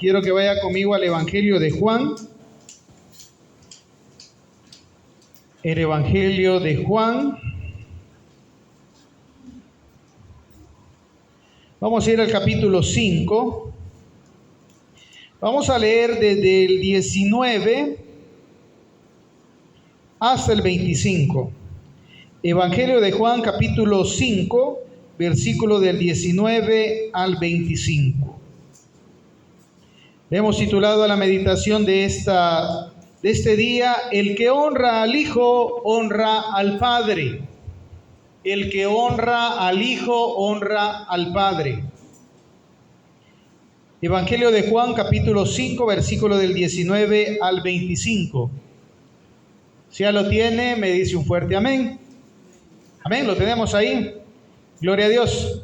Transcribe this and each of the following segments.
quiero que vaya conmigo al Evangelio de Juan. El Evangelio de Juan. Vamos a ir al capítulo 5. Vamos a leer desde el 19 hasta el 25. Evangelio de Juan, capítulo 5, versículo del 19 al 25. Hemos titulado a la meditación de este día: el que honra al Hijo, honra al Padre. El que honra al Hijo, honra al Padre. Evangelio de Juan, capítulo 5, versículo del 19 al 25. Si ya lo tiene, me dice un fuerte amén. Amén, lo tenemos ahí. Gloria a Dios.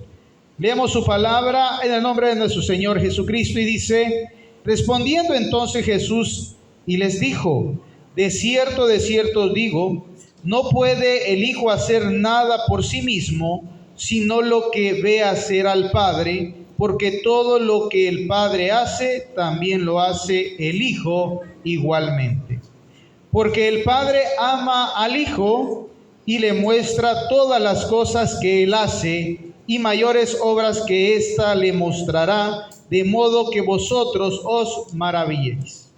Leemos su palabra en el nombre de nuestro Señor Jesucristo y dice: respondiendo entonces Jesús y les dijo: de cierto os digo, no puede el Hijo hacer nada por sí mismo, sino lo que ve hacer al Padre, porque todo lo que el Padre hace, también lo hace el Hijo igualmente. Porque el Padre ama al Hijo y le muestra todas las cosas que Él hace, y mayores obras que ésta le mostrará, de modo que vosotros os maravilléis.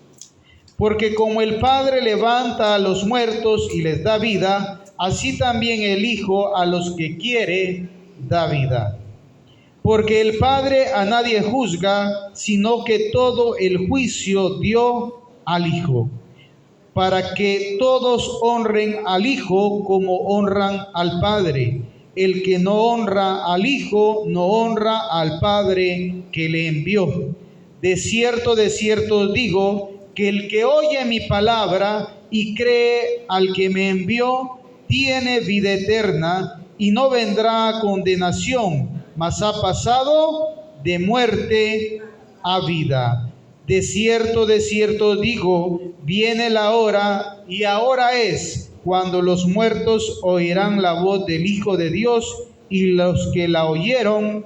Porque como el Padre levanta a los muertos y les da vida, así también el Hijo a los que quiere da vida. Porque el Padre a nadie juzga, sino que todo el juicio dio al Hijo, para que todos honren al Hijo como honran al Padre. El que no honra al Hijo, no honra al Padre que le envió. De cierto os digo, que el que oye mi palabra y cree al que me envió, tiene vida eterna y no vendrá a condenación, mas ha pasado de muerte a vida. De cierto os digo, viene la hora, y ahora es, cuando los muertos oirán la voz del Hijo de Dios, y los que la oyeron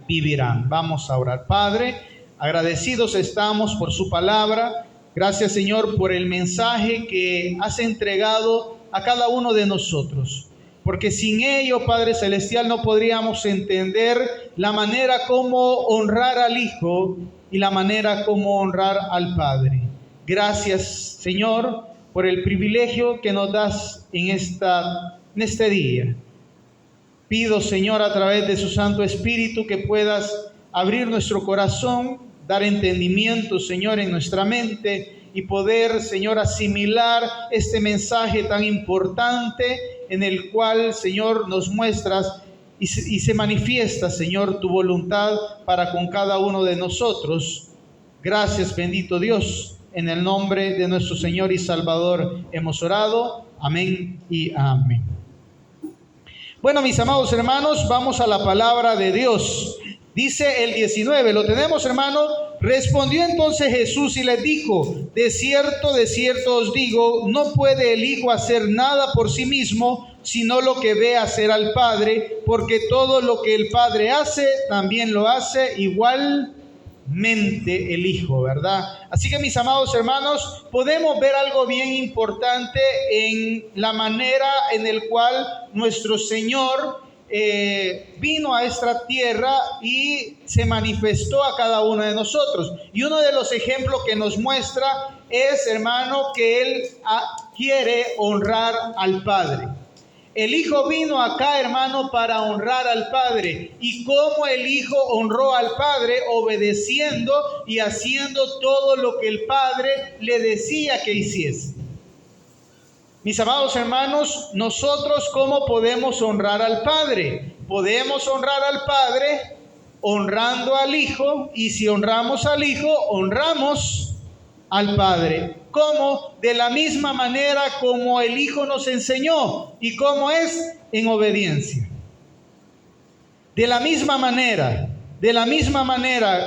vivirán. Vamos a orar. Padre, agradecidos estamos por su palabra. Gracias, Señor, por el mensaje que has entregado a cada uno de nosotros. Porque sin ello, Padre Celestial, no podríamos entender la manera como honrar al Hijo y la manera como honrar al Padre. Gracias, Señor, por el privilegio que nos das en este día. Pido, Señor, a través de su Santo Espíritu, que puedas abrir nuestro corazón, dar entendimiento, Señor, en nuestra mente, y poder, Señor, asimilar este mensaje tan importante en el cual, Señor, nos muestras y se manifiesta, Señor, tu voluntad para con cada uno de nosotros. Gracias, bendito Dios. En el nombre de nuestro Señor y Salvador hemos orado. Amén y amén. Bueno, mis amados hermanos, vamos a la palabra de Dios. Dice el 19, ¿lo tenemos, hermano? Respondió entonces Jesús y les dijo: de cierto os digo, no puede el Hijo hacer nada por sí mismo, sino lo que ve hacer al Padre, porque todo lo que el Padre hace, también lo hace igualmente el Hijo, ¿verdad? Así que, mis amados hermanos, podemos ver algo bien importante en la manera en el cual nuestro Señor vino a esta tierra y se manifestó a cada uno de nosotros. Y uno de los ejemplos que nos muestra es, hermano, que Él quiere honrar al Padre. El Hijo vino acá, hermano, para honrar al Padre. ¿Y cómo el Hijo honró al Padre? Obedeciendo y haciendo todo lo que el Padre le decía que hiciese. Mis amados hermanos, nosotros, ¿cómo podemos honrar al Padre? Podemos honrar al Padre honrando al Hijo, y si honramos al Hijo, honramos al Padre. ¿Cómo? De la misma manera como el Hijo nos enseñó. ¿Y cómo es? En obediencia. De la misma manera,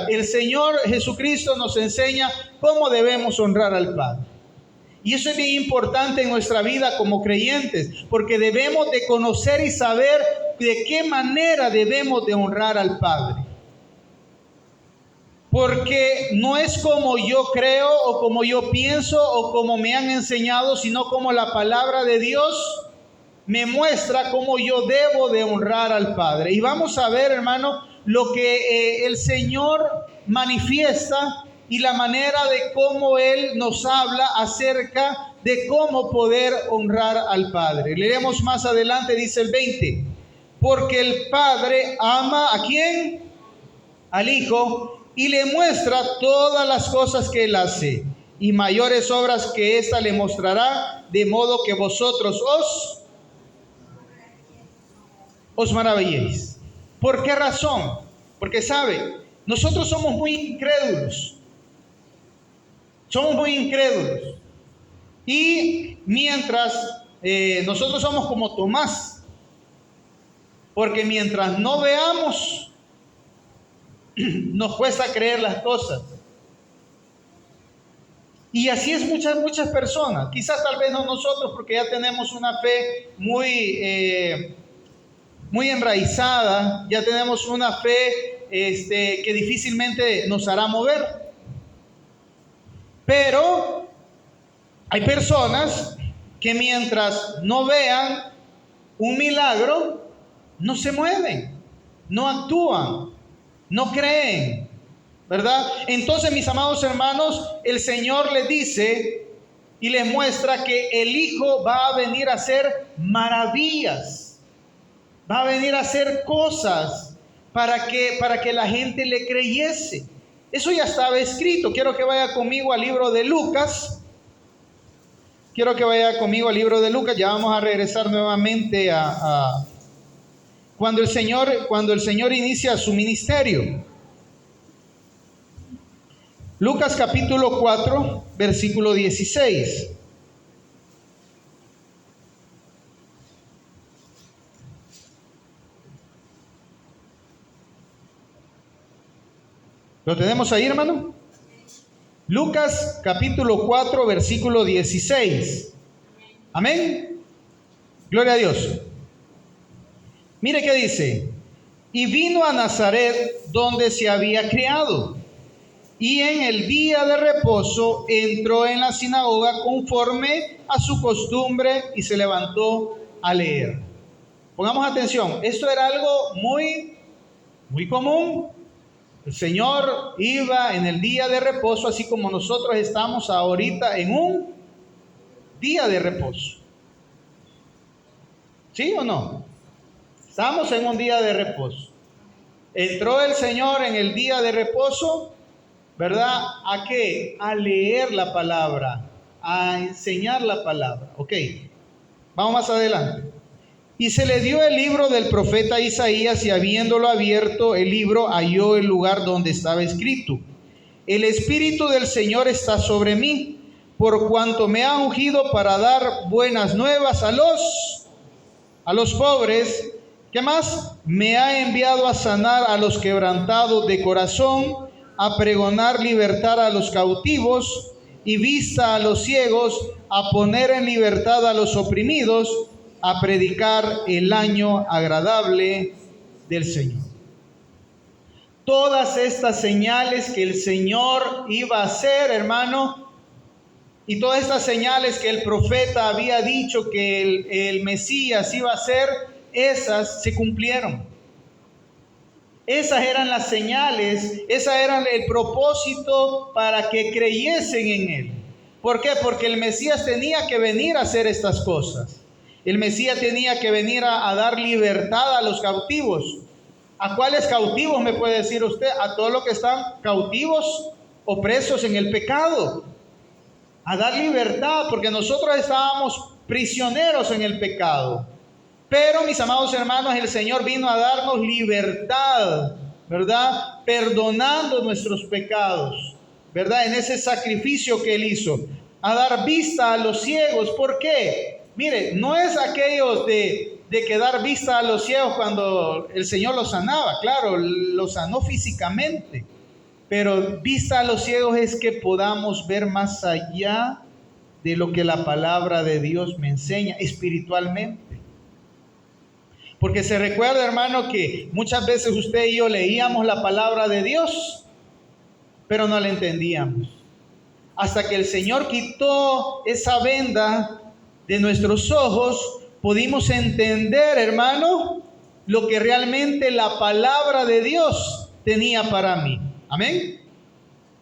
el Señor Jesucristo nos enseña cómo debemos honrar al Padre. Y eso es bien importante en nuestra vida como creyentes, porque debemos de conocer y saber de qué manera debemos de honrar al Padre. ¿Por Porque no es como yo creo o como yo pienso o como me han enseñado, sino como la palabra de Dios me muestra cómo yo debo de honrar al Padre. Y vamos a ver, hermano, lo que el Señor manifiesta y la manera de cómo Él nos habla acerca de cómo poder honrar al Padre. Leeremos más adelante, dice el 20. Porque el Padre ama ¿a quién? Al Hijo, y le muestra todas las cosas que Él hace. Y mayores obras que ésta le mostrará, de modo que vosotros os maravilléis. ¿Por qué razón? Porque sabe, nosotros somos muy incrédulos. Somos muy incrédulos. Y mientras nosotros somos como Tomás, porque mientras no veamos, nos cuesta creer las cosas. Y así es muchas personas. Quizás tal vez no nosotros, porque ya tenemos una fe muy enraizada, ya tenemos una fe que difícilmente nos hará mover. Pero hay personas que mientras no vean un milagro, no se mueven, no actúan, no creen, ¿verdad? Entonces, mis amados hermanos, el Señor les dice y les muestra que el Hijo va a venir a hacer maravillas, va a venir a hacer cosas para que la gente le creyese. Eso ya estaba escrito. Quiero que vaya conmigo al libro de Lucas. Quiero que vaya conmigo al libro de Lucas. Ya vamos a regresar nuevamente a cuando el Señor inicia su ministerio. Lucas capítulo 4, versículo 16. ¿Lo tenemos ahí, hermano? Lucas capítulo 4, versículo 16. Amén. Gloria a Dios. Mire qué dice. Y vino a Nazaret, donde se había criado. Y en el día de reposo entró en la sinagoga conforme a su costumbre y se levantó a leer. Pongamos atención. Esto era algo muy común. El Señor iba en el día de reposo, así como nosotros estamos ahorita en un día de reposo. ¿Sí o no? Estamos en un día de reposo. Entró el Señor en el día de reposo, ¿verdad? ¿A qué? A leer la palabra, a enseñar la palabra. Ok, vamos más adelante. Y se le dio el libro del profeta Isaías, y habiéndolo abierto el libro, halló el lugar donde estaba escrito: el Espíritu del Señor está sobre mí, por cuanto me ha ungido para dar buenas nuevas a los pobres. ¿Qué más? Me ha enviado a sanar a los quebrantados de corazón, a pregonar libertad a los cautivos y vista a los ciegos, a poner en libertad a los oprimidos, a predicar el año agradable del Señor. Todas estas señales que el Señor iba a hacer, hermano, y todas estas señales que el profeta había dicho que el Mesías iba a hacer, esas se cumplieron. Esas eran las señales, esas eran el propósito para que creyesen en Él. ¿Por qué? Porque el Mesías tenía que venir a hacer estas cosas. El Mesías tenía que venir a dar libertad a los cautivos. ¿A cuáles cautivos me puede decir usted? A todos los que están cautivos o presos en el pecado. A dar libertad, porque nosotros estábamos prisioneros en el pecado. Pero, mis amados hermanos, el Señor vino a darnos libertad, ¿verdad? Perdonando nuestros pecados, ¿verdad? En ese sacrificio que Él hizo. A dar vista a los ciegos. ¿Por qué? Mire, no es aquellos de que dar vista a los ciegos cuando el Señor los sanaba. Claro, los sanó físicamente. Pero vista a los ciegos es que podamos ver más allá de lo que la palabra de Dios me enseña espiritualmente. Porque se recuerda, hermano, que muchas veces usted y yo leíamos la palabra de Dios pero no la entendíamos. Hasta que el Señor quitó esa venda de nuestros ojos, pudimos entender, hermano, lo que realmente la palabra de Dios tenía para mí. Amén.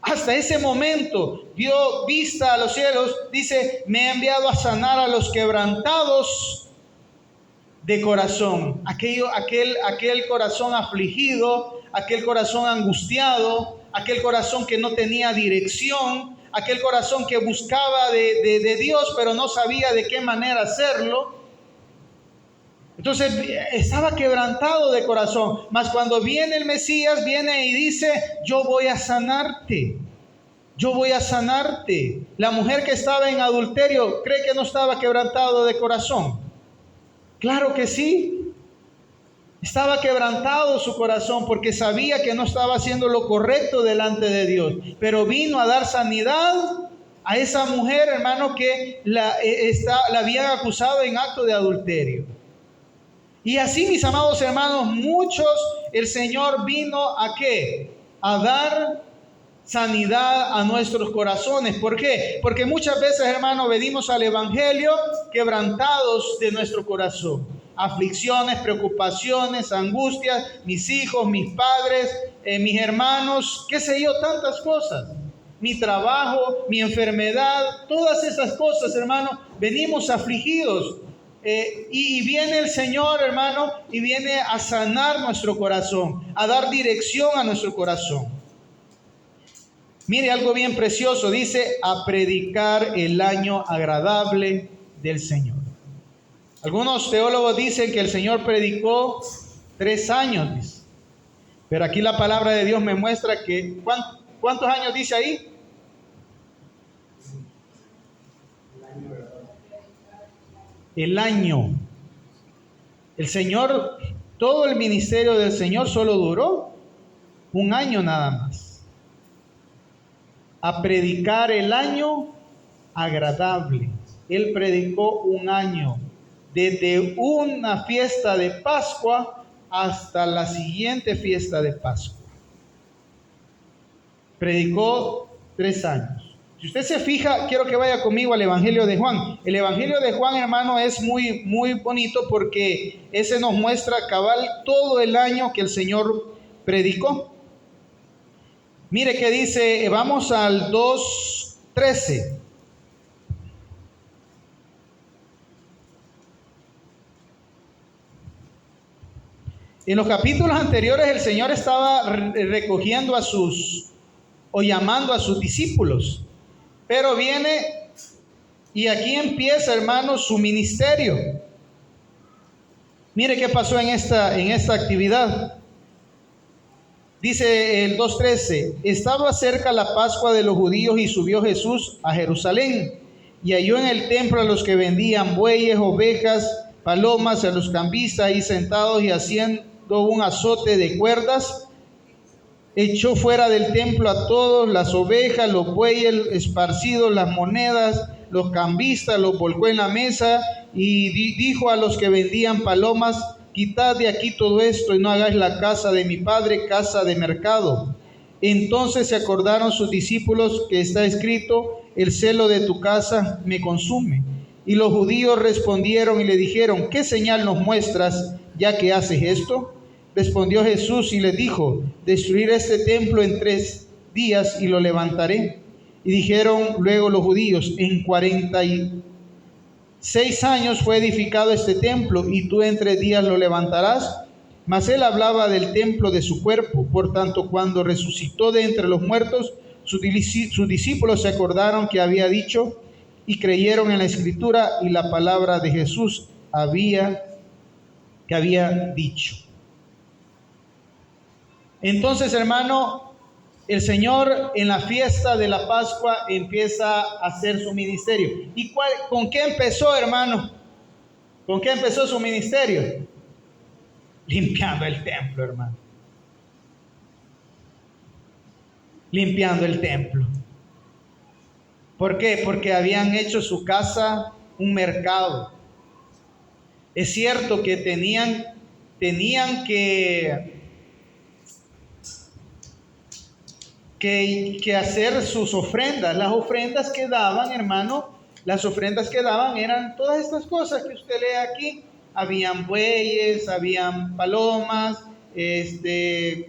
Hasta ese momento dio vista a los cielos, dice, me ha enviado a sanar a los quebrantados de corazón, aquel corazón afligido, aquel corazón angustiado, aquel corazón que no tenía dirección, aquel corazón que buscaba de Dios, pero no sabía de qué manera hacerlo. Entonces estaba quebrantado de corazón. Mas cuando viene el Mesías, viene y dice, yo voy a sanarte. Yo voy a sanarte. La mujer que estaba en adulterio, ¿cree que no estaba quebrantado de corazón? Claro que sí. Estaba quebrantado su corazón porque sabía que no estaba haciendo lo correcto delante de Dios. Pero vino a dar sanidad a esa mujer, hermano, que la habían acusado en acto de adulterio. Y así, mis amados hermanos, muchos el Señor vino ¿a qué? A dar sanidad a nuestros corazones. ¿Por qué? Porque muchas veces, hermanos, venimos al Evangelio quebrantados de nuestro corazón. Aflicciones, preocupaciones, angustias, mis hijos, mis padres, mis hermanos, qué sé yo, tantas cosas. Mi trabajo, mi enfermedad, todas esas cosas, hermanos, venimos afligidos. Y viene el Señor, hermano, y viene a sanar nuestro corazón, a dar dirección a nuestro corazón. Mire algo bien precioso, dice, a predicar el año agradable del Señor. Algunos teólogos dicen que el Señor predicó 3 años, dice. Pero aquí la palabra de Dios me muestra que, ¿cuántos años dice ahí? El año. El Señor, todo el ministerio del Señor solo duró 1 año nada más. A predicar el año agradable. Él predicó 1 año, desde una fiesta de Pascua hasta la siguiente fiesta de Pascua. Predicó 3 años. Si usted se fija, quiero que vaya conmigo al Evangelio de Juan. El Evangelio de Juan, hermano, es muy, muy bonito porque ese nos muestra cabal todo el año que el Señor predicó. Mire que dice, vamos al 2:13. En los capítulos anteriores el Señor estaba recogiendo o llamando a sus discípulos. Pero viene y aquí empieza, hermano, su ministerio. Mire qué pasó en esta actividad. Dice el 2:13, estaba cerca la Pascua de los judíos y subió Jesús a Jerusalén y halló en el templo a los que vendían bueyes, ovejas, palomas, a los cambistas ahí sentados y haciendo un azote de cuerdas. Echó fuera del templo a todos, las ovejas, los bueyes esparcidos, las monedas, los cambistas, los volcó en la mesa y dijo a los que vendían palomas, quitad de aquí todo esto y no hagáis la casa de mi padre casa de mercado. Entonces se acordaron sus discípulos que está escrito, el celo de tu casa me consume. Y los judíos respondieron y le dijeron, ¿qué señal nos muestras ya que haces esto? Respondió Jesús y les dijo, destruir este templo en 3 días y lo levantaré. Y dijeron luego los judíos, en 46 años fue edificado este templo y tú en 3 días lo levantarás. Mas él hablaba del templo de su cuerpo. Por tanto, cuando resucitó de entre los muertos, sus discípulos se acordaron que había dicho y creyeron en la escritura y la palabra de Jesús que había dicho. Entonces, hermano, el Señor en la fiesta de la Pascua empieza a hacer su ministerio. ¿Y con qué empezó, hermano? ¿Con qué empezó su ministerio? Limpiando el templo, hermano. Limpiando el templo. ¿Por qué? Porque habían hecho su casa un mercado. Es cierto que tenían que que hacer sus ofrendas. Las ofrendas que daban, hermano, las ofrendas que daban eran todas estas cosas que usted lee aquí. Habían bueyes, habían palomas, ¿qué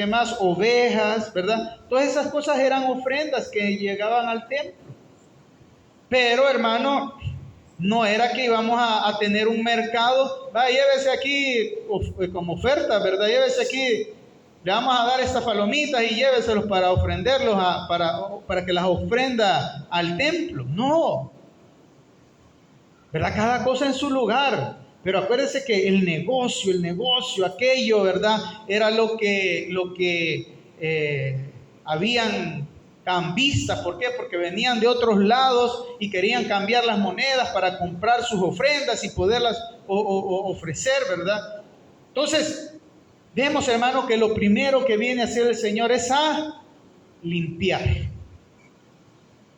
más? Ovejas, ¿verdad? Todas esas cosas eran ofrendas que llegaban al templo. Pero, hermano, no era que íbamos a tener un mercado. Va, llévese aquí como oferta, ¿verdad? Llévese aquí, le vamos a dar estas palomitas y lléveselos para ofrenderlos, para que las ofrenda al templo. No, ¿verdad? Cada cosa en su lugar. Pero acuérdense que el negocio, aquello, ¿verdad? Era lo que habían cambistas. ¿Por qué? Porque venían de otros lados y querían cambiar las monedas para comprar sus ofrendas y poderlas ofrecer, ¿verdad? Entonces, vemos, hermano, que lo primero que viene a hacer el Señor es a limpiar.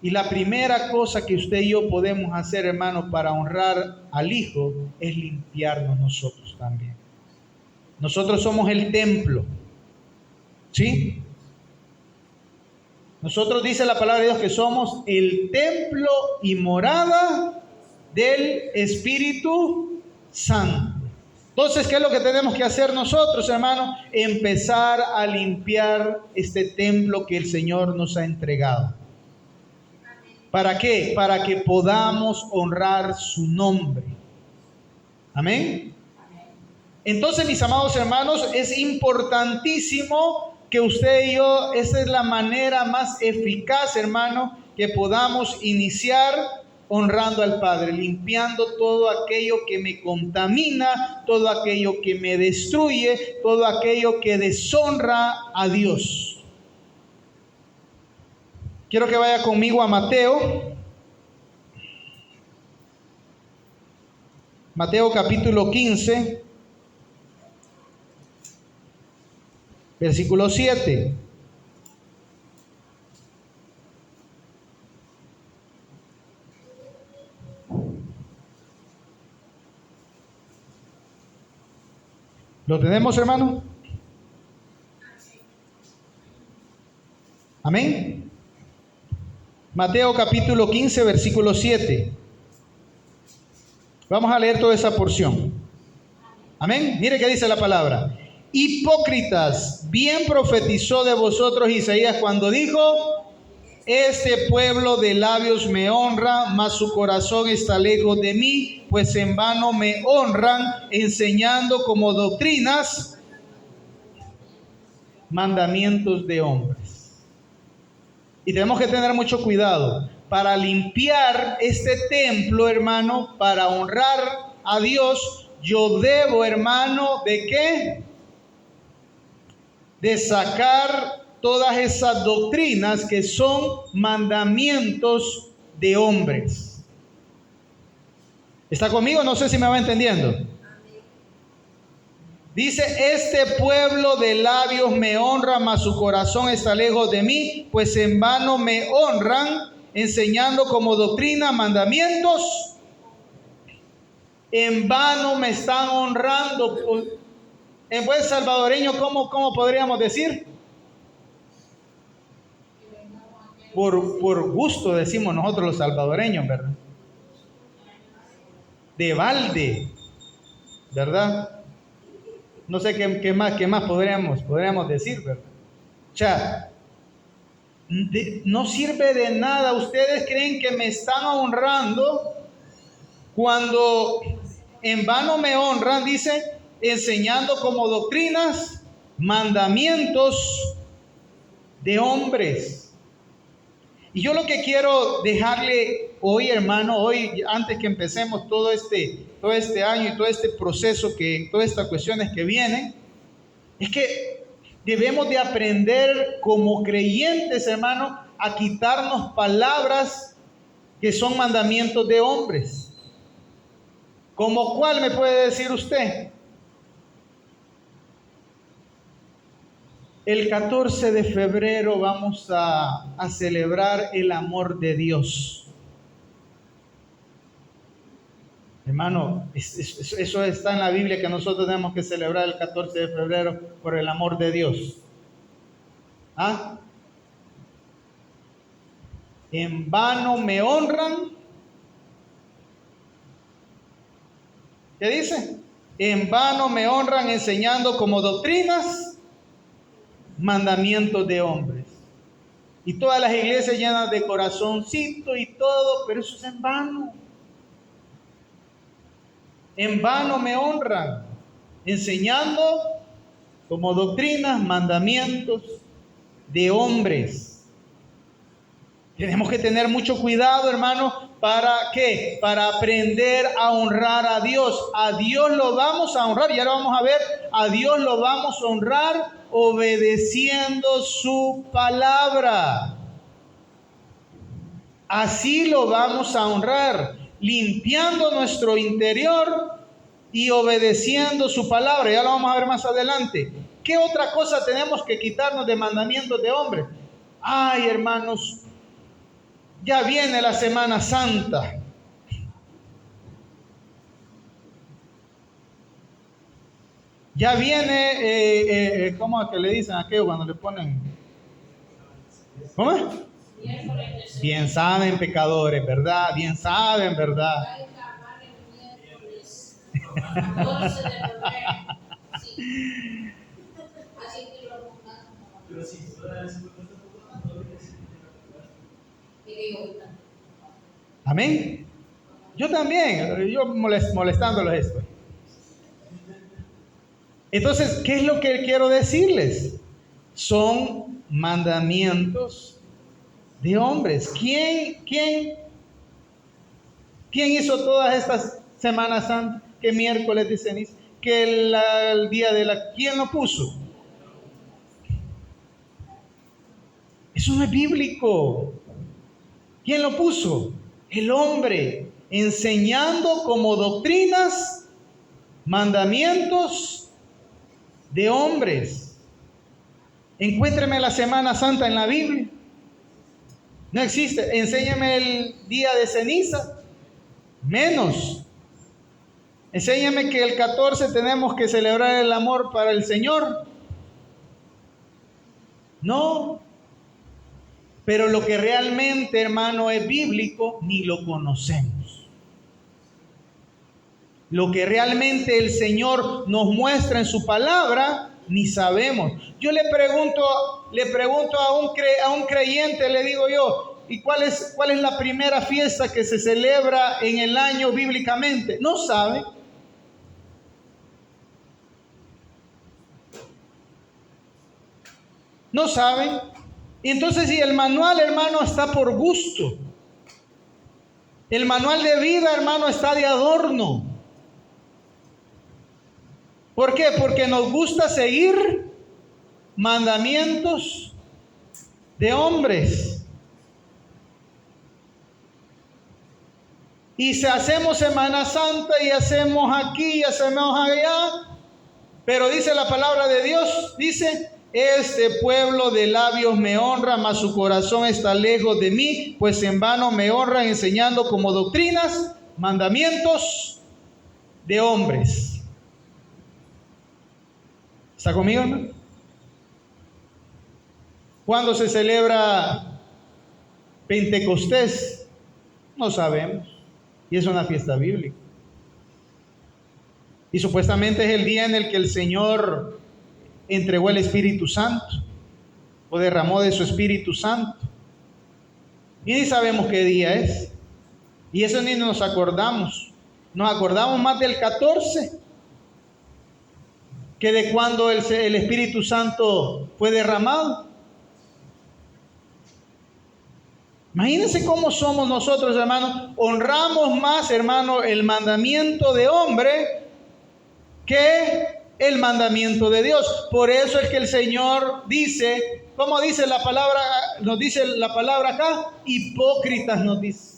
Y la primera cosa que usted y yo podemos hacer, hermano, para honrar al Hijo es limpiarnos nosotros también. Nosotros somos el templo, ¿sí? Nosotros, dice la palabra de Dios, que somos el templo y morada del Espíritu Santo. Entonces, ¿qué es lo que tenemos que hacer nosotros, hermano? Empezar a limpiar este templo que el Señor nos ha entregado. ¿Para qué? Para que podamos honrar su nombre. Amén. Entonces, mis amados hermanos, es importantísimo que usted y yo, esa es la manera más eficaz, hermano, que podamos iniciar honrando al Padre, limpiando todo aquello que me contamina, todo aquello que me destruye, todo aquello que deshonra a Dios. Quiero que vaya conmigo a Mateo. Mateo capítulo 15, versículo 7. ¿Lo tenemos, hermano? Amén. Mateo capítulo 15, versículo 7. Vamos a leer toda esa porción. Amén. Mire qué dice la palabra. Hipócritas, bien profetizó de vosotros Isaías cuando dijo: este pueblo de labios me honra, mas su corazón está lejos de mí, pues en vano me honran, enseñando como doctrinas mandamientos de hombres. Y tenemos que tener mucho cuidado para limpiar este templo, hermano, para honrar a Dios. Yo debo, hermano, ¿de qué? De sacar todas esas doctrinas que son mandamientos de hombres. ¿Está conmigo? No sé si me va entendiendo. Dice: este pueblo de labios me honra, mas su corazón está lejos de mí, pues en vano me honran, enseñando como doctrina mandamientos. En vano me están honrando. En buen salvadoreño, ¿cómo podríamos decir? Por gusto, decimos nosotros los salvadoreños, ¿verdad? De balde, ¿verdad? No sé qué más podríamos decir, ¿verdad? O sea, no sirve de nada. Ustedes creen que me están honrando cuando en vano me honran, dice, enseñando como doctrinas mandamientos de hombres. Y yo lo que quiero dejarle hoy, hermano, hoy, antes que empecemos todo este año y todo este proceso, todas estas cuestiones que vienen, es que debemos de aprender como creyentes, hermano, a quitarnos palabras que son mandamientos de hombres. ¿Como cuál me puede decir usted? El 14 de febrero vamos a celebrar el amor de Dios. Hermano, eso está en la Biblia, que nosotros tenemos que celebrar el 14 de febrero por el amor de Dios. ¿Ah? En vano me honran. ¿Qué dice? En vano me honran enseñando como doctrinas mandamientos de hombres. Y todas las iglesias llenas de corazoncito y todo, pero eso es en vano. En vano me honran enseñando como doctrinas mandamientos de hombres. Tenemos que tener mucho cuidado, hermano. ¿Para qué? Para aprender a honrar a Dios. A Dios lo vamos a honrar, ya lo vamos a ver. A Dios lo vamos a honrar obedeciendo su palabra. Así lo vamos a honrar, limpiando nuestro interior y obedeciendo su palabra. Ya lo vamos a ver más adelante. ¿Qué otra cosa tenemos que quitarnos de mandamientos de hombres? Ay, hermanos, ya viene la Semana Santa. Ya viene, ¿cómo es que le dicen aquello cuando le ponen? ¿Cómo es? Bien saben, pecadores, ¿verdad? Bien saben, ¿verdad? Amén. Yo también, yo molestándolos esto. Entonces, ¿qué es lo que quiero decirles? Son mandamientos de hombres. ¿Quién hizo todas estas Semanas Santas? ¿Qué miércoles de ceniza? ¿Qué el día de la... ¿Quién lo puso? Eso no es bíblico. ¿Quién lo puso? El hombre, enseñando como doctrinas, mandamientos de hombres. Encuéntreme la Semana Santa en la Biblia. No existe. Enséñame el día de ceniza. Menos. Enséñame que el 14 tenemos que celebrar el amor para el Señor. No. Pero lo que realmente, hermano, es bíblico, ni lo conocemos. Lo que realmente el Señor nos muestra en su palabra, ni sabemos. Yo le pregunto a un creyente, le digo yo, ¿y cuál es la primera fiesta que se celebra en el año bíblicamente? No sabe. No saben. Entonces, si el manual, hermano, está por gusto, el manual de vida, hermano, está de adorno. ¿Por qué? Porque nos gusta seguir mandamientos de hombres. Y si hacemos Semana Santa y hacemos aquí y hacemos allá, pero dice la palabra de Dios, dice: este pueblo de labios me honra, mas su corazón está lejos de mí, pues en vano me honran enseñando como doctrinas, mandamientos de hombres. ¿Está conmigo, hermano? ¿Cuándo se celebra Pentecostés? No sabemos. Y es una fiesta bíblica. Y supuestamente es el día en el que el Señor entregó el Espíritu Santo, o derramó de su Espíritu Santo. Y ni sabemos qué día es. Y eso ni nos acordamos. Nos acordamos más del 14 que de cuando el Espíritu Santo fue derramado. Imagínense cómo somos nosotros, hermanos. Honramos más, hermano, el mandamiento de hombre que el mandamiento de Dios. Por eso es que el Señor dice, ¿cómo dice la palabra? Nos dice la palabra acá, hipócritas nos dice.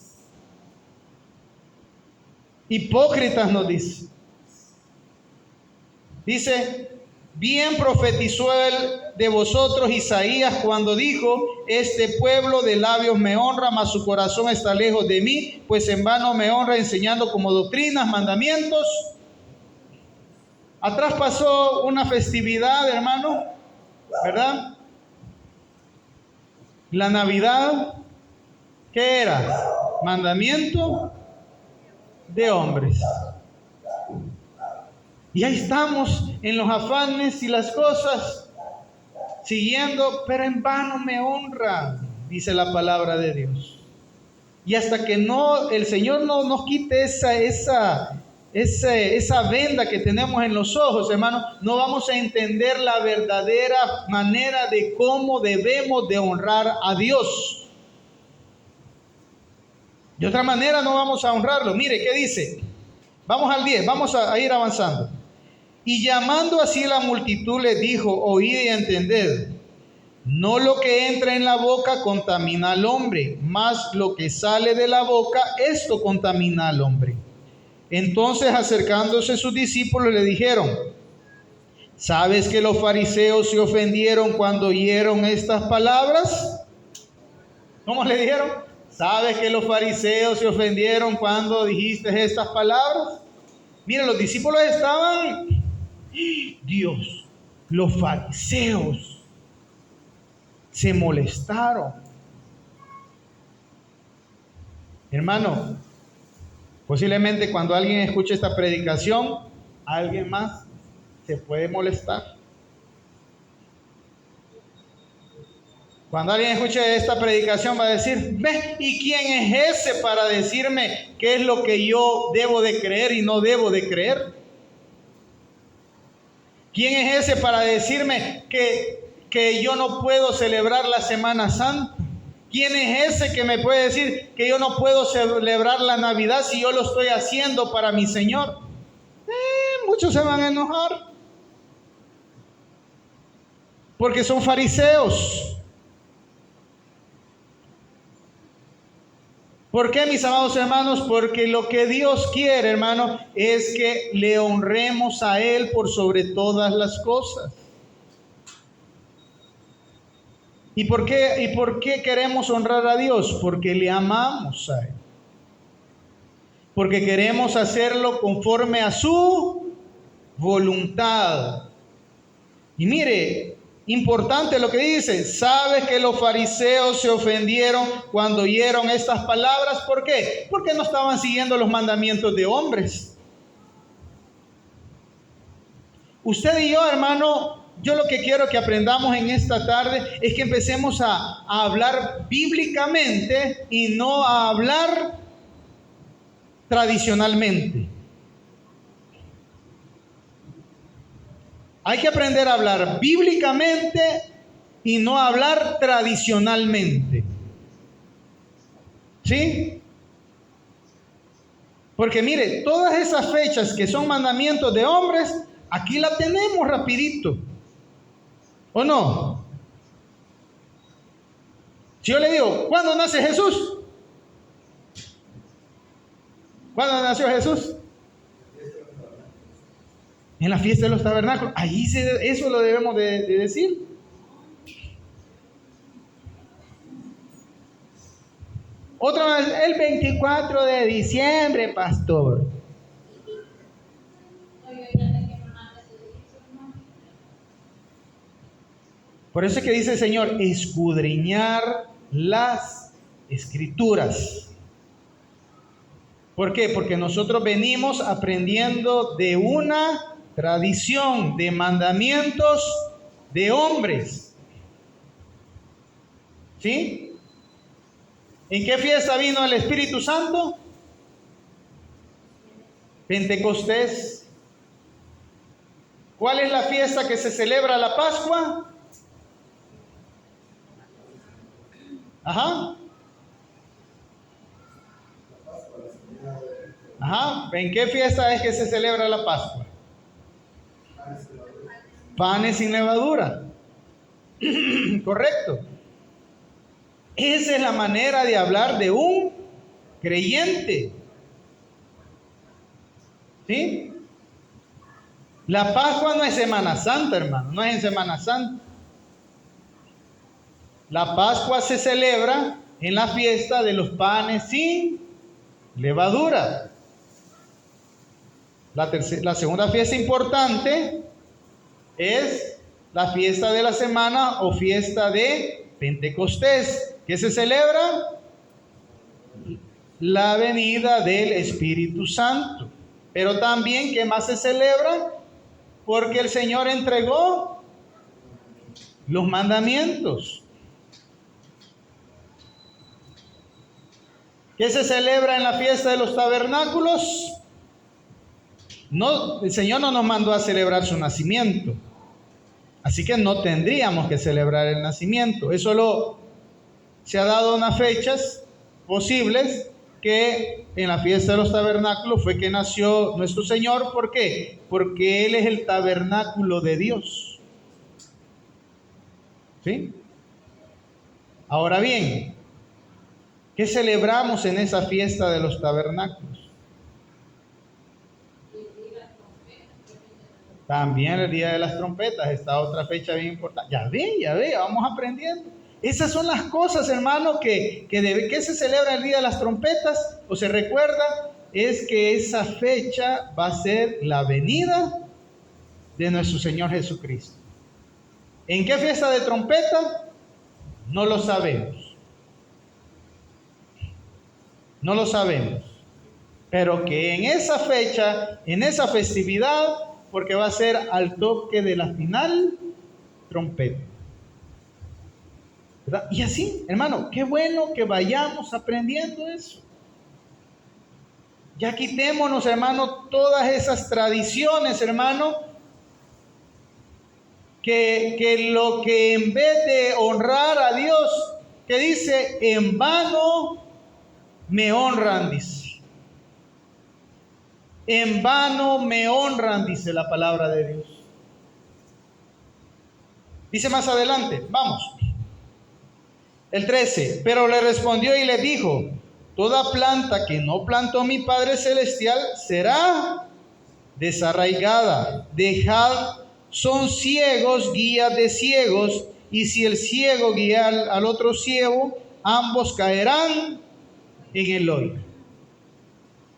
Hipócritas nos dice. Dice: bien profetizó él de vosotros Isaías cuando dijo: este pueblo de labios me honra, mas su corazón está lejos de mí, pues en vano me honra enseñando como doctrinas, mandamientos. Atrás pasó una festividad, hermano, ¿verdad? La Navidad, ¿Qué era? Mandamiento de hombres. Y ahí estamos en los afanes y las cosas, siguiendo, pero en vano me honra, dice la palabra de Dios. Y hasta que no, el Señor no nos quite esa venda que tenemos en los ojos, hermano, no vamos a entender la verdadera manera de cómo debemos de honrar a Dios. De otra manera no vamos a honrarlo. Mire, ¿qué dice? Vamos al 10, vamos a ir avanzando. Y llamando así a la multitud les dijo, oíd y entended. No lo que entra en la boca contamina al hombre, mas lo que sale de la boca, esto contamina al hombre. Entonces, acercándose sus discípulos, le dijeron, ¿sabes que los fariseos se ofendieron cuando oyeron estas palabras? ¿Cómo le dijeron? ¿Sabes que los fariseos se ofendieron cuando dijiste estas palabras? Mira, los discípulos estaban, Dios, los fariseos se molestaron. Hermano, posiblemente cuando alguien escuche esta predicación, alguien más se puede molestar. Cuando alguien escuche esta predicación va a decir, ve, ¿y quién es ese para decirme qué es lo que yo debo de creer y no debo de creer? ¿Quién es ese para decirme que yo no puedo celebrar la Semana Santa? ¿Quién es ese que me puede decir que yo no puedo celebrar la Navidad si yo lo estoy haciendo para mi Señor? Muchos se van a enojar porque son fariseos. ¿Por qué, mis amados hermanos? Porque lo que Dios quiere, hermano, es que le honremos a Él por sobre todas las cosas. ¿Y por qué queremos honrar a Dios? Porque le amamos a Él. Porque queremos hacerlo conforme a su voluntad. Y mire, importante lo que dice. ¿Sabes que los fariseos se ofendieron cuando oyeron estas palabras? ¿Por qué? Porque no estaban siguiendo los mandamientos de hombres. Usted y yo, hermano, yo lo que quiero que aprendamos en esta tarde es que empecemos a hablar bíblicamente y no a hablar tradicionalmente. Hay que aprender a hablar bíblicamente y no a hablar tradicionalmente. ¿Sí? Porque mire, todas esas fechas que son mandamientos de hombres, aquí la tenemos rapidito. ¿O no? Si yo le digo, ¿cuándo nace Jesús? ¿Cuándo nació Jesús? En la fiesta de los tabernáculos. Ahí eso lo debemos de decir. Otra vez, el 24 de diciembre, pastor. Por eso es que dice el Señor, escudriñar las Escrituras. ¿Por qué? Porque nosotros venimos aprendiendo de una tradición, de mandamientos de hombres. ¿Sí? ¿En qué fiesta vino el Espíritu Santo? Pentecostés. ¿Cuál es la fiesta que se celebra la Pascua? Ajá. Ajá. ¿En qué fiesta es que se celebra la Pascua? Panes sin levadura. Correcto. Esa es la manera de hablar de un creyente. ¿Sí? La Pascua no es Semana Santa, hermano. No es en Semana Santa. La Pascua se celebra en la fiesta de los panes sin levadura. La segunda fiesta importante es la fiesta de la semana o fiesta de Pentecostés. ¿Qué se celebra? la venida del Espíritu Santo. Pero también, ¿qué más se celebra? Porque el Señor entregó los mandamientos. ¿Qué se celebra en la fiesta de los tabernáculos? No, el Señor no nos mandó a celebrar su nacimiento. Así que no tendríamos que celebrar el nacimiento. Eso se ha dado unas fechas posibles que en la fiesta de los tabernáculos fue que nació nuestro Señor. ¿Por qué? Porque Él es el tabernáculo de Dios. ¿Sí? Ahora bien, ¿qué celebramos en esa fiesta de los tabernáculos? También el día de las trompetas, esta otra fecha bien importante. Ya ve, vamos aprendiendo. Esas son las cosas, hermano, que se celebra el día de las trompetas, o se recuerda, es que esa fecha va a ser la venida de nuestro Señor Jesucristo. ¿En qué fiesta de trompeta? No lo sabemos. No lo sabemos. Pero que en esa fecha, en esa festividad, porque va a ser al toque de la final trompeta. ¿Verdad? Y así, hermano, qué bueno que vayamos aprendiendo eso. Ya quitémonos, hermano, todas esas tradiciones, hermano, que lo que en vez de honrar a Dios, que dice, en vano me honran, dice. En vano me honran, dice la palabra de Dios. Dice más adelante, vamos. El 13, pero le respondió y le dijo, toda planta que no plantó mi Padre Celestial será desarraigada. Dejad, son ciegos, guías de ciegos, y si el ciego guía al otro ciego, ambos caerán en el hoyo.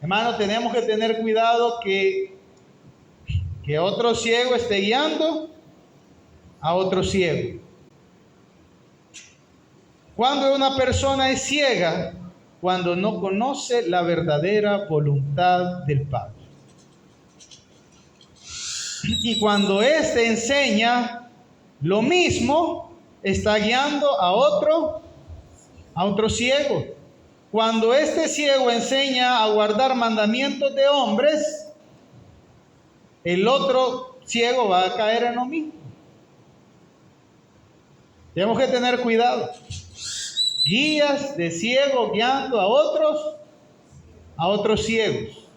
Hermano, tenemos que tener cuidado que otro ciego esté guiando a otro ciego. Cuando una persona es ciega, cuando no conoce la verdadera voluntad del Padre. Y cuando éste enseña lo mismo, está guiando a otro ciego. Cuando este ciego enseña a guardar mandamientos de hombres, el otro ciego va a caer en lo mismo. Tenemos que tener cuidado. Guías de ciegos guiando a otros ciegos.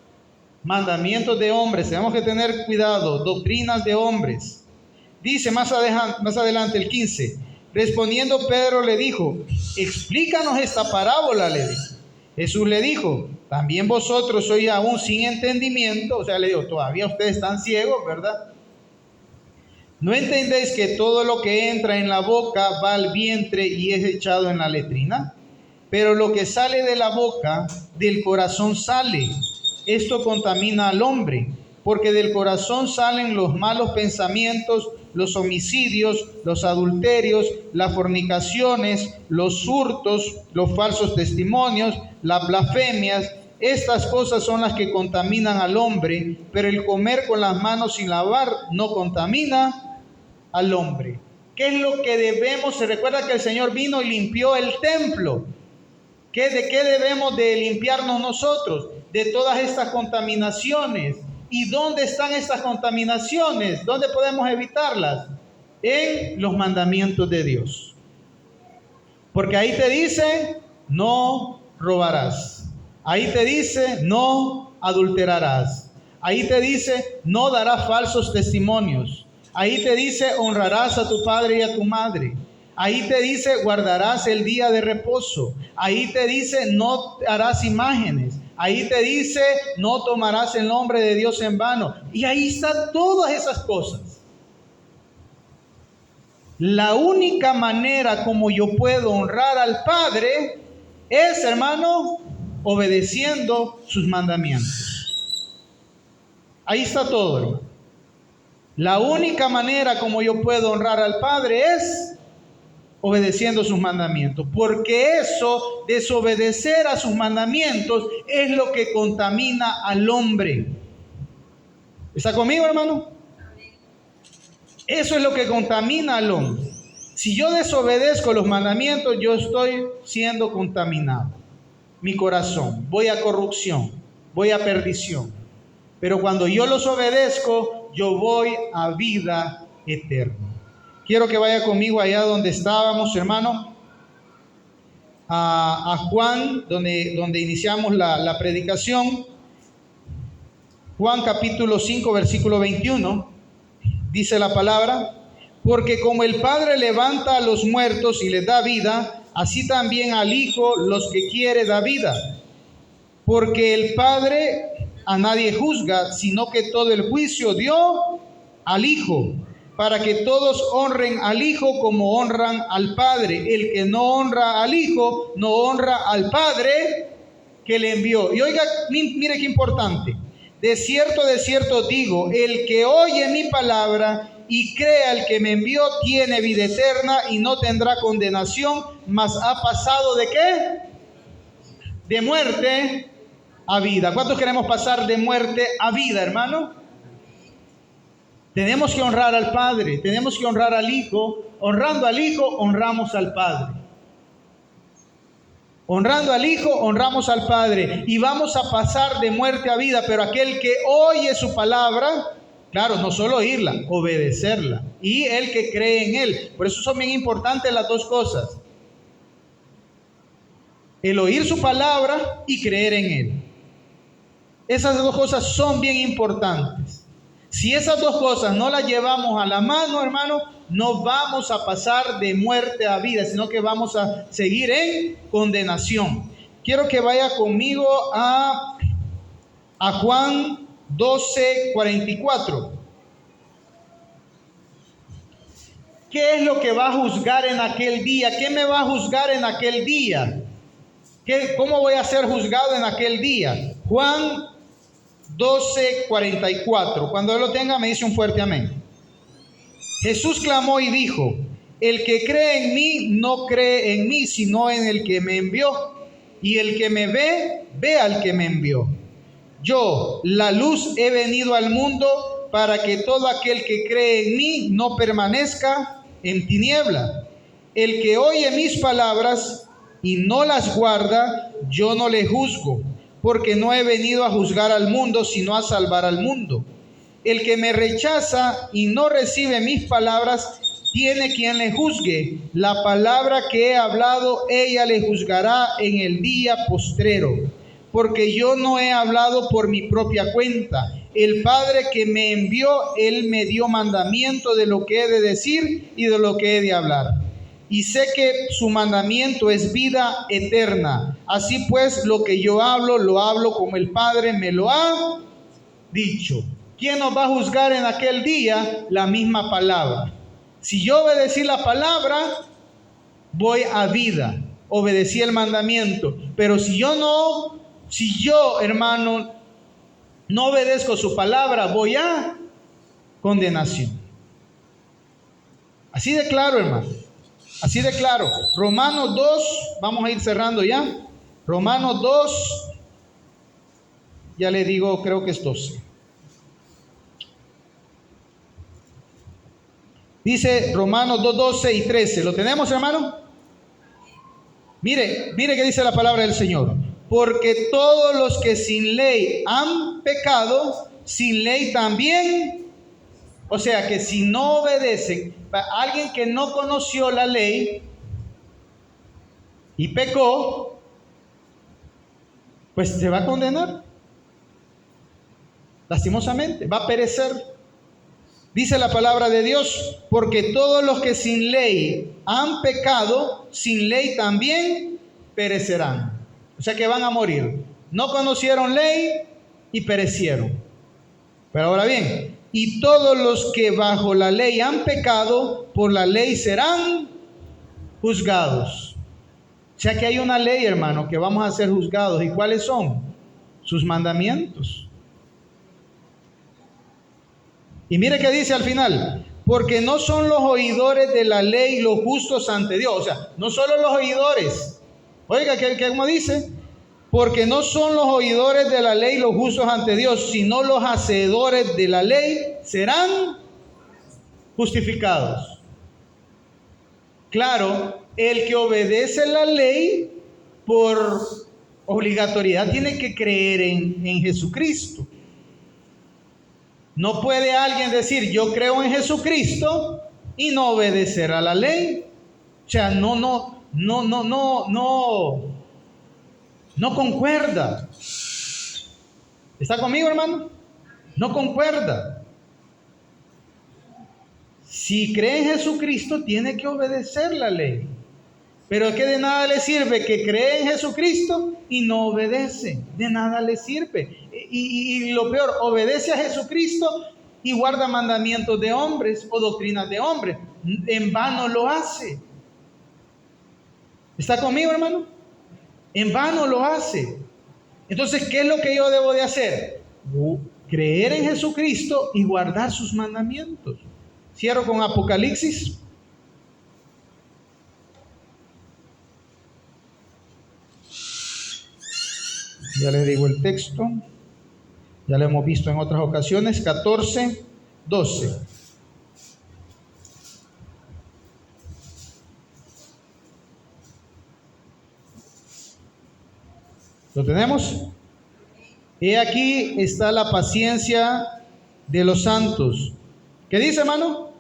Mandamientos de hombres, tenemos que tener cuidado. Doctrinas de hombres. Dice más adelante el 15. Respondiendo Pedro le dijo, explícanos esta parábola, le dijo. Jesús le dijo, también vosotros sois aún sin entendimiento. O sea, le digo, todavía ustedes están ciegos, ¿verdad? ¿No entendéis que todo lo que entra en la boca va al vientre y es echado en la letrina? Pero lo que sale de la boca, del corazón sale. Esto contamina al hombre, porque del corazón salen los malos pensamientos, los homicidios, los adulterios, las fornicaciones, los hurtos, los falsos testimonios, las blasfemias. Estas cosas son las que contaminan al hombre, pero el comer con las manos sin lavar no contamina al hombre. ¿Qué es lo que debemos? Se recuerda que el Señor vino y limpió el templo. ¿De qué debemos de limpiarnos nosotros? De todas estas contaminaciones. ¿Y dónde están estas contaminaciones? ¿Dónde podemos evitarlas? En los mandamientos de Dios. Porque ahí te dice, no robarás. Ahí te dice, no adulterarás. Ahí te dice, no darás falsos testimonios. Ahí te dice, honrarás a tu padre y a tu madre. Ahí te dice, guardarás el día de reposo. Ahí te dice, no harás imágenes. Ahí te dice, no tomarás el nombre de Dios en vano. Y ahí están todas esas cosas. La única manera como yo puedo honrar al Padre es, hermano, obedeciendo sus mandamientos. Ahí está todo, hermano. La única manera como yo puedo honrar al Padre es obedeciendo sus mandamientos, porque eso, desobedecer a sus mandamientos, es lo que contamina al hombre. ¿Está conmigo, hermano? Eso es lo que contamina al hombre. Si yo desobedezco los mandamientos, yo estoy siendo contaminado. Mi corazón, voy a corrupción, voy a perdición. Pero cuando yo los obedezco, yo voy a vida eterna. Quiero que vaya conmigo allá donde estábamos, hermano, a Juan, donde iniciamos la predicación. Juan capítulo 5, versículo 21, dice la palabra: porque como el Padre levanta a los muertos y les da vida, así también al Hijo los que quiere da vida. Porque el Padre a nadie juzga, sino que todo el juicio dio al Hijo, para que todos honren al Hijo como honran al Padre. El que no honra al Hijo, no honra al Padre que le envió. Y oiga, mire qué importante. De cierto digo, el que oye mi palabra y cree al que me envió, tiene vida eterna y no tendrá condenación, mas ha pasado ¿de qué? De muerte a vida. ¿Cuántos queremos pasar de muerte a vida, hermano? Tenemos que honrar al Padre, tenemos que honrar al Hijo. Honrando al Hijo, honramos al Padre. Honrando al Hijo, honramos al Padre. Y vamos a pasar de muerte a vida. Pero aquel que oye su palabra, claro, no solo oírla, obedecerla. Y el que cree en Él. Por eso son bien importantes las dos cosas. El oír su palabra y creer en Él. Esas dos cosas son bien importantes. Si esas dos cosas no las llevamos a la mano, hermano, no vamos a pasar de muerte a vida, sino que vamos a seguir en condenación. Quiero que vaya conmigo a Juan 12:44. ¿Qué es lo que va a juzgar en aquel día? ¿Qué me va a juzgar en aquel día? ¿Cómo voy a ser juzgado en aquel día? Juan 12:44. Cuando él lo tenga, me dice un fuerte amén. Jesús clamó y dijo: el que cree en mí no cree en mí, sino en el que me envió. Y el que me ve, ve al que me envió. Yo, la luz, he venido al mundo para que todo aquel que cree en mí no permanezca en tiniebla. El que oye mis palabras y no las guarda, yo no le juzgo, porque no he venido a juzgar al mundo, sino a salvar al mundo. El que me rechaza y no recibe mis palabras, tiene quien le juzgue. La palabra que he hablado, ella le juzgará en el día postrero. Porque yo no he hablado por mi propia cuenta. El Padre que me envió, Él me dio mandamiento de lo que he de decir y de lo que he de hablar. Y sé que su mandamiento es vida eterna. Así pues, lo que yo hablo, lo hablo como el Padre me lo ha dicho. ¿Quién nos va a juzgar en aquel día? La misma palabra. Si yo obedecí la palabra, voy a vida. Obedecí el mandamiento. Pero si yo, hermano, no obedezco su palabra, voy a condenación. Así de claro, hermano. Así de claro. Romanos 2, vamos a ir cerrando ya. Romanos 2, ya le digo, creo que es 12. Dice Romanos 2, 12 y 13. ¿Lo tenemos, hermano? Mire que dice la palabra del Señor. Porque todos los que sin ley han pecado, sin ley también. O sea que si no obedecen, alguien que no conoció la ley y pecó, pues se va a condenar. Lastimosamente, va a perecer. Dice la palabra de Dios, porque todos los que sin ley han pecado, sin ley también perecerán. O sea que van a morir. No conocieron ley y perecieron. Pero ahora bien, y todos los que bajo la ley han pecado, por la ley serán juzgados. O sea que hay una ley, hermano, que vamos a ser juzgados. ¿Y cuáles son? Sus mandamientos. Y mire que dice al final, porque no son los oidores de la ley los justos ante Dios. O sea, no solo los oidores. Oiga, ¿qué como dice? Porque no son los oidores de la ley los justos ante Dios, sino los hacedores de la ley serán justificados. Claro, el que obedece la ley por obligatoriedad tiene que creer en Jesucristo. No puede alguien decir, yo creo en Jesucristo y no obedecer a la ley. O sea, no concuerda. ¿Está conmigo, hermano? No concuerda. Si cree en Jesucristo, tiene que obedecer la ley. Pero es que de nada le sirve que cree en Jesucristo y no obedece. De nada le sirve. Y lo peor, obedece a Jesucristo y guarda mandamientos de hombres o doctrinas de hombres. En vano lo hace. ¿Está conmigo, hermano? En vano lo hace. Entonces, ¿qué es lo que yo debo de hacer? Creer en Jesucristo y guardar sus mandamientos. Cierro con Apocalipsis. Ya les digo el texto. Ya lo hemos visto en otras ocasiones. 14, 12. ¿Lo tenemos? He aquí está la paciencia de los santos. ¿Qué dice, hermano?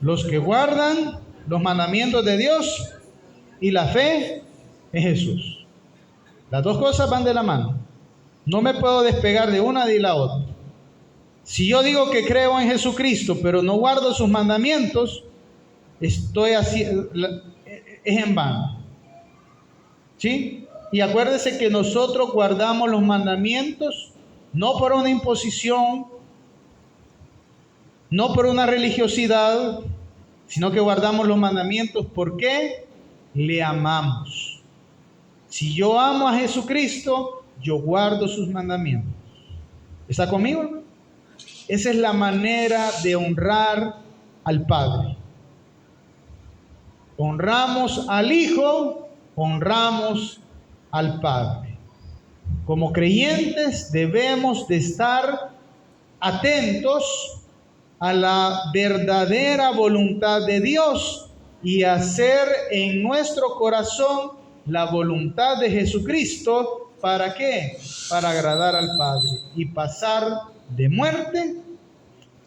Los que guardan los mandamientos de Dios y la fe en Jesús. Las dos cosas van de la mano. No me puedo despegar de una ni de la otra. Si yo digo que creo en Jesucristo, pero no guardo sus mandamientos, es en vano. ¿Sí? Y acuérdese que nosotros guardamos los mandamientos no por una imposición, no por una religiosidad, sino que guardamos los mandamientos porque le amamos. Si yo amo a Jesucristo, yo guardo sus mandamientos. ¿Está conmigo, hermano? Esa es la manera de honrar al Padre. Honramos al Hijo, honramos al Padre. Como creyentes debemos de estar atentos a la verdadera voluntad de Dios y hacer en nuestro corazón la voluntad de Jesucristo. ¿Para qué? Para agradar al Padre y pasar de muerte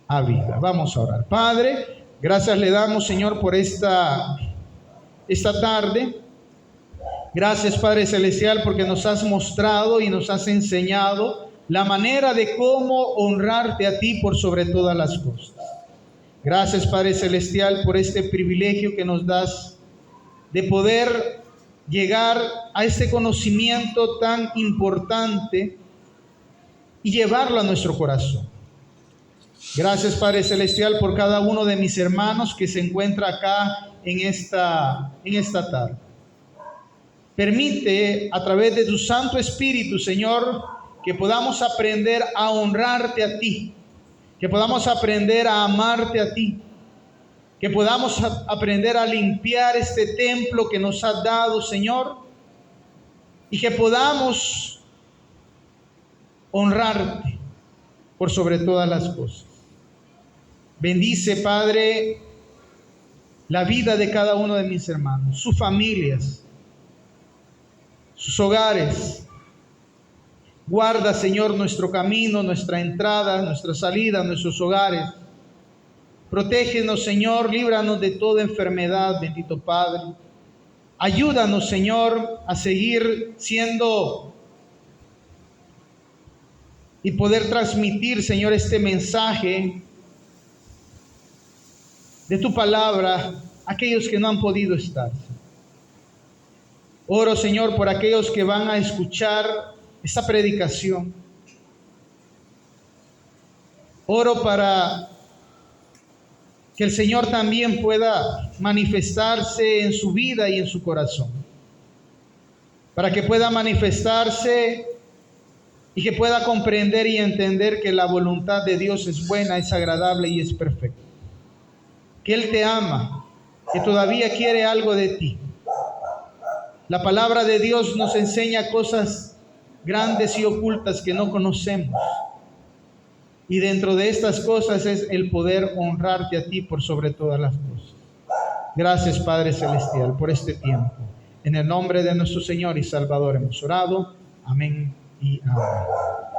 a vida. Vamos a orar. Padre, gracias le damos, Señor, por esta tarde. Gracias, Padre Celestial, porque nos has mostrado y nos has enseñado la manera de cómo honrarte a ti por sobre todas las cosas. Gracias, Padre Celestial, por este privilegio que nos das de poder llegar a este conocimiento tan importante y llevarlo a nuestro corazón. Gracias, Padre Celestial, por cada uno de mis hermanos que se encuentra acá en esta tarde. Permite a través de tu Santo Espíritu, Señor, que podamos aprender a honrarte a ti, que podamos aprender a amarte a ti, que podamos aprender a limpiar este templo que nos has dado, Señor, y que podamos honrarte por sobre todas las cosas. Bendice, Padre, la vida de cada uno de mis hermanos, sus familias, sus hogares. Guarda, Señor, nuestro camino, nuestra entrada, nuestra salida, nuestros hogares. Protégenos, Señor, líbranos de toda enfermedad, bendito Padre. Ayúdanos, Señor, a seguir siendo y poder transmitir, Señor, este mensaje de tu palabra a aquellos que no han podido estar. Oro, Señor, por aquellos que van a escuchar esta predicación. Oro para que el Señor también pueda manifestarse en su vida y en su corazón. Para que pueda manifestarse y que pueda comprender y entender que la voluntad de Dios es buena, es agradable y es perfecta. que Él te ama, que todavía quiere algo de ti. La palabra de Dios nos enseña cosas grandes y ocultas que no conocemos. Y dentro de estas cosas es el poder honrarte a ti por sobre todas las cosas. Gracias, Padre Celestial, por este tiempo. En el nombre de nuestro Señor y Salvador hemos orado. Amén y amén.